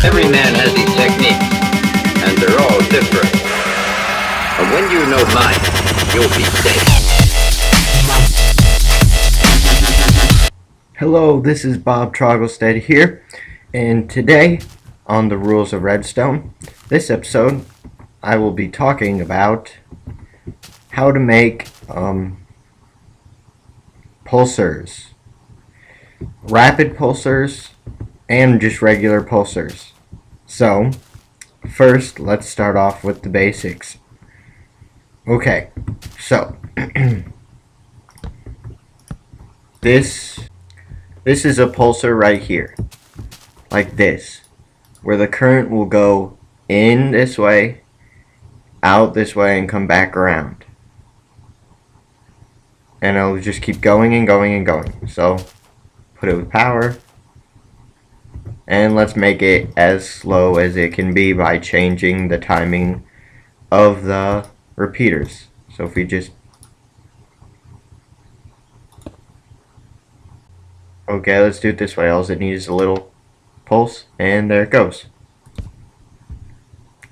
Every man has his technique, and they're all different. And when you know mine, you'll be safe. Hello, this is Bob Trogglestead here, and today on the rules of redstone, this episode I will be talking about how to make pulsars, rapid pulsars, and just regular pulsars. So, first let's start off with the basics. Okay, so this is a pulsar right here, like this, where the current will go in this way, out this way, and come back around. And it'll just keep going and going and going. So, put it with power, and let's make it as slow as it can be by changing the timing of the repeaters. So if we just okay, let's do it this way. All it needs is a little pulse, and there it goes,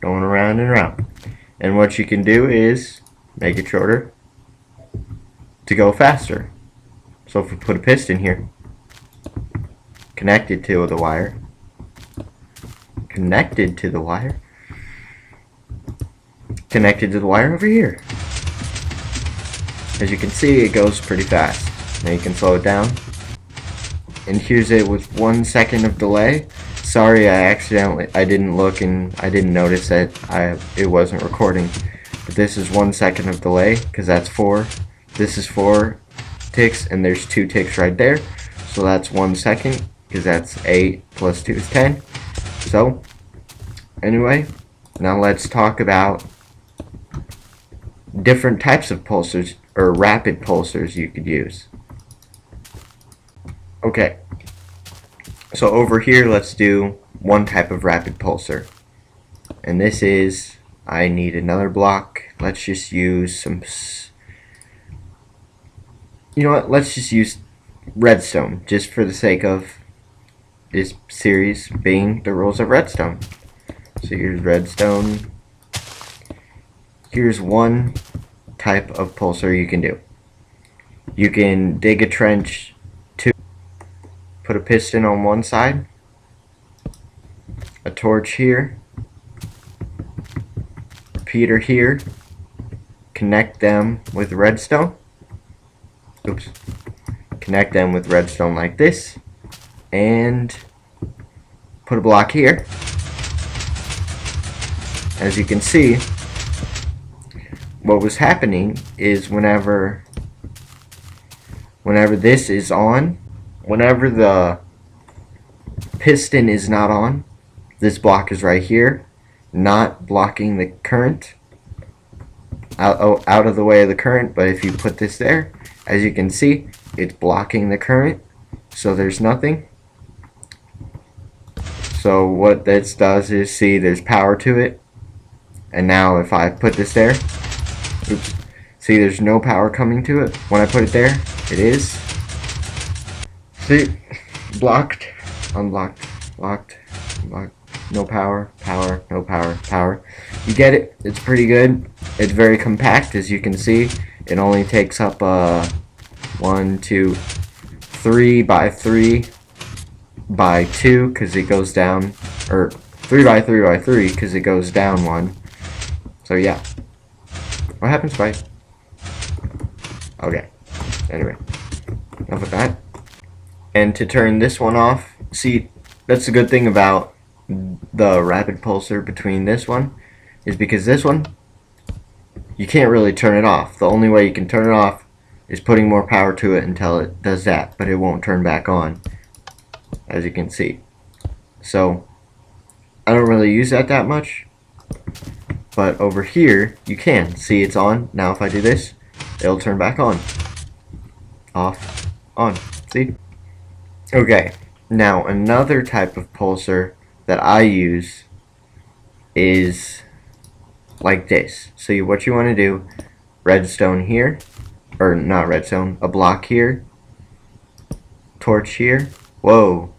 going around and around. And what you can do is make it shorter to go faster. So if we put a piston here, connected to the wire, connected to the wire over here, as you can see, it goes pretty fast. Now you can slow it down. And here's it with 1 second of delay. Sorry, I didn't look and I didn't notice that it wasn't recording. But this is 1 second of delay, because that's 4. This is 4 ticks, and there's 2 ticks right there. So that's 1 second, because that's 8 plus 2 is 10. So, anyway, now let's talk about different types of pulsars, or rapid pulsars, you could use. Okay, so over here let's do one type of rapid pulsar, and this is, I need another block. Let's just use some, you know what, let's just use redstone, just for the sake of this series being the rules of redstone. So here's redstone. Here's one type of pulsar you can do. You can dig a trench, put a piston on one side, a torch here, repeater here, connect them with redstone. Oops. Connect them with redstone like this, and put a block here. As you can see, what was happening is whenever this is on, whenever the piston is not on, this block is right here, not blocking the current, out of the way of the current. But if you put this there, as you can see, it's blocking the current, so there's nothing. So what this does is, see, there's power to it. And now if I put this there, oops, see, there's no power coming to it. When I put it there, it is. See, blocked, unblocked, blocked, unblocked, no power, power, no power, power. You get it? It's pretty good. It's very compact, as you can see. It only takes up 1, 2, 3 by 3 by 2, because it goes down, or 3 by 3 by 3, because it goes down 1. So yeah. What happens if I... Okay. Anyway. Enough of that. And to turn this one off, see, that's the good thing about the rapid pulsar between this one, is because this one, you can't really turn it off. The only way you can turn it off is putting more power to it until it does that, but it won't turn back on, as you can see. So, I don't really use that much, but over here, you can. See, it's on. Now if I do this, it'll turn back on. Off, on. See? Okay, now another type of pulsar that I use is like this. So what you want to do, redstone here, or not redstone, a block here, torch here. Whoa,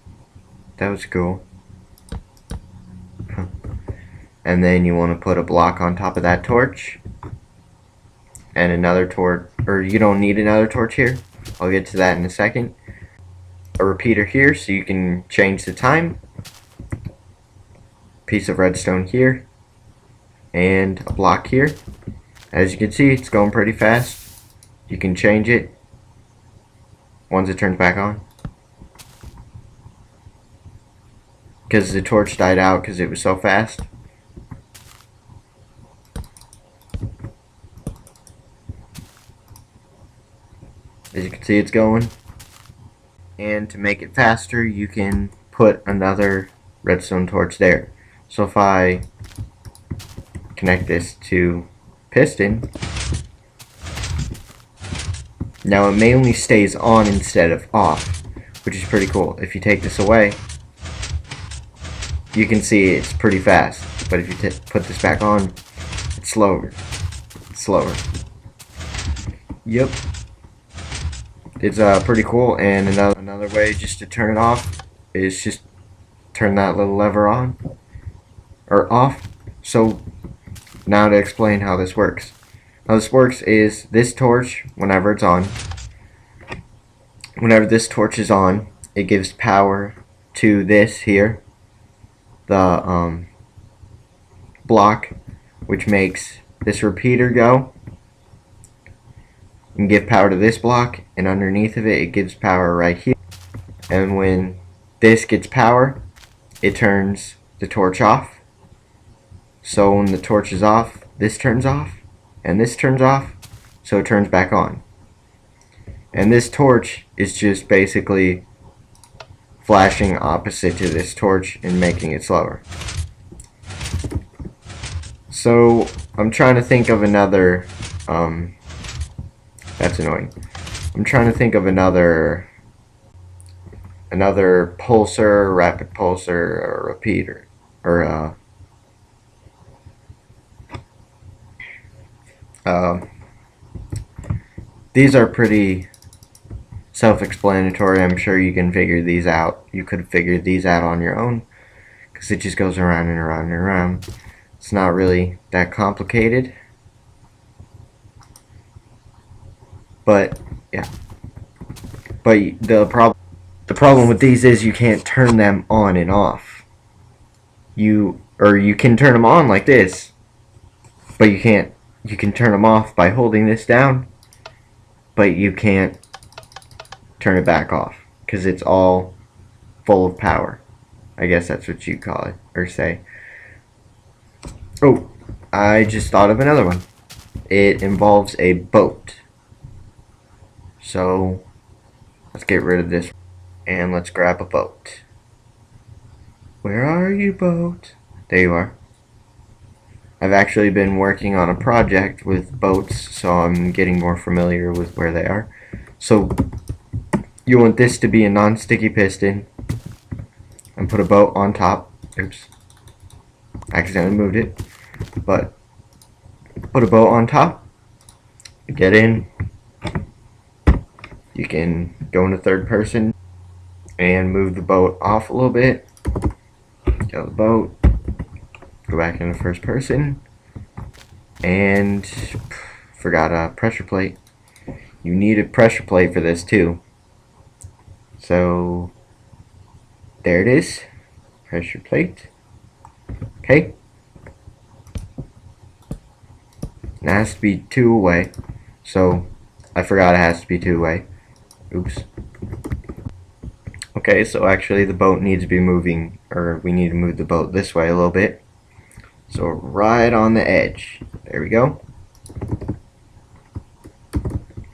that was cool. and then you want to put a block on top of that torch, and another torch, or you don't need another torch here. I'll get to that in a second. A repeater here so you can change the time. Piece of redstone here, and a block here. As you can see, it's going pretty fast. You can change it once it turns back on, because the torch died out because it was so fast. As you can see, it's going. And to make it faster, you can put another redstone torch there. So if I connect this to piston, now it mainly stays on instead of off, which is pretty cool. If you take this away, you can see it's pretty fast, but if you put this back on, it's slower. It's slower. Yep. It's pretty cool. And another way just to turn it off is just turn that little lever on or off. So now to explain how this works. How this works is this torch, whenever it's on, whenever this torch is on, it gives power to this here, the block, which makes this repeater go and give power to this block, and underneath of it, it gives power right here. And when this gets power, it turns the torch off. So when the torch is off, this turns off, and this turns off, so it turns back on. And this torch is just basically flashing opposite to this torch and making it slower. So I'm trying to think of another, that's annoying. I'm trying to think of another pulsar, rapid pulsar, or repeater, or these are pretty self-explanatory. I'm sure you can figure these out. You could figure these out on your own, because it just goes around and around and around. It's not really that complicated. But yeah. But the problem with these is you can't turn them on and off. You can turn them on like this, but you can't. You can turn them off by holding this down, but you can't turn it back off because it's all full of power. I guess that's what you call it, or say. Oh, I just thought of another one. It involves a boat. So let's get rid of this and let's grab a boat. Where are you, boat? There you are. I've actually been working on a project with boats, so I'm getting more familiar with where they are. So you want this to be a non-sticky piston, and put a boat on top. Oops, accidentally moved it. But put a boat on top, get in. You can go into third person and move the boat off a little bit. Get out the boat, go back into first person, and forgot a pressure plate. You need a pressure plate for this too. So there it is, pressure plate. Okay. It has to be 2 away, so I forgot it has to be 2 away. Oops. Okay, so actually the boat needs to be moving, or we need to move the boat this way a little bit. So right on the edge. There we go. You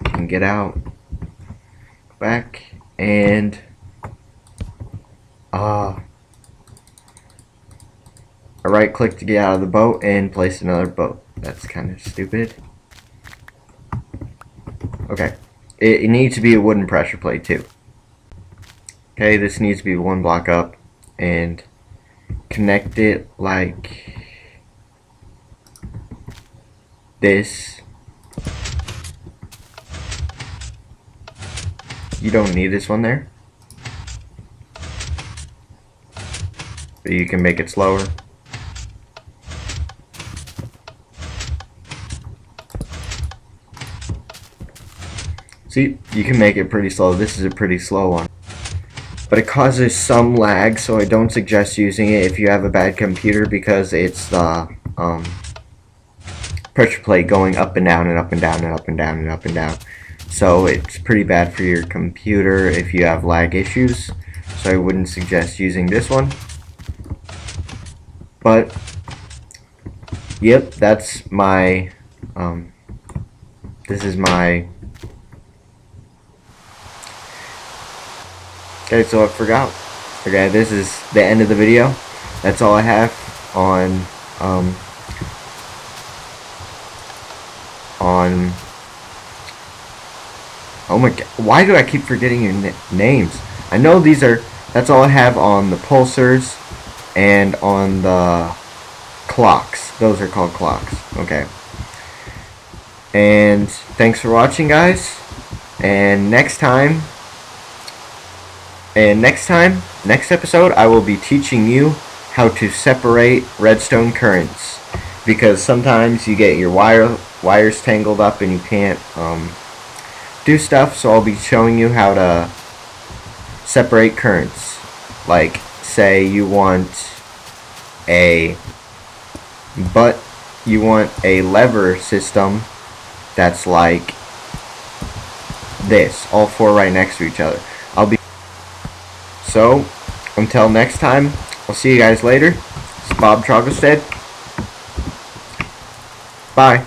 can get out, go back, and I right click to get out of the boat and place another boat. That's kind of stupid. Okay, it needs to be a wooden pressure plate too. Okay, this needs to be 1 block up, and connect it like this. You don't need this one there, but you can make it slower. See, you can make it pretty slow. This is a pretty slow one. But it causes some lag, so I don't suggest using it if you have a bad computer, because it's the pressure plate going up and down and up and down and up and down and up and down. So it's pretty bad for your computer if you have lag issues. So I wouldn't suggest using this one. But yep, that's my this is my okay, so I forgot. Okay, this is the end of the video. That's all I have on oh my god, why do I keep forgetting your names? I know these are, that's all I have on the pulsars and on the clocks. Those are called clocks. Okay. And thanks for watching, guys. And next episode, I will be teaching you how to separate redstone currents, because sometimes you get your wires tangled up and you can't do stuff. So I'll be showing you how to separate currents. Like, say you want a lever system that's like this, all four right next to each other. So until next time, I'll see you guys later. It's Bob Trogglestead. Bye.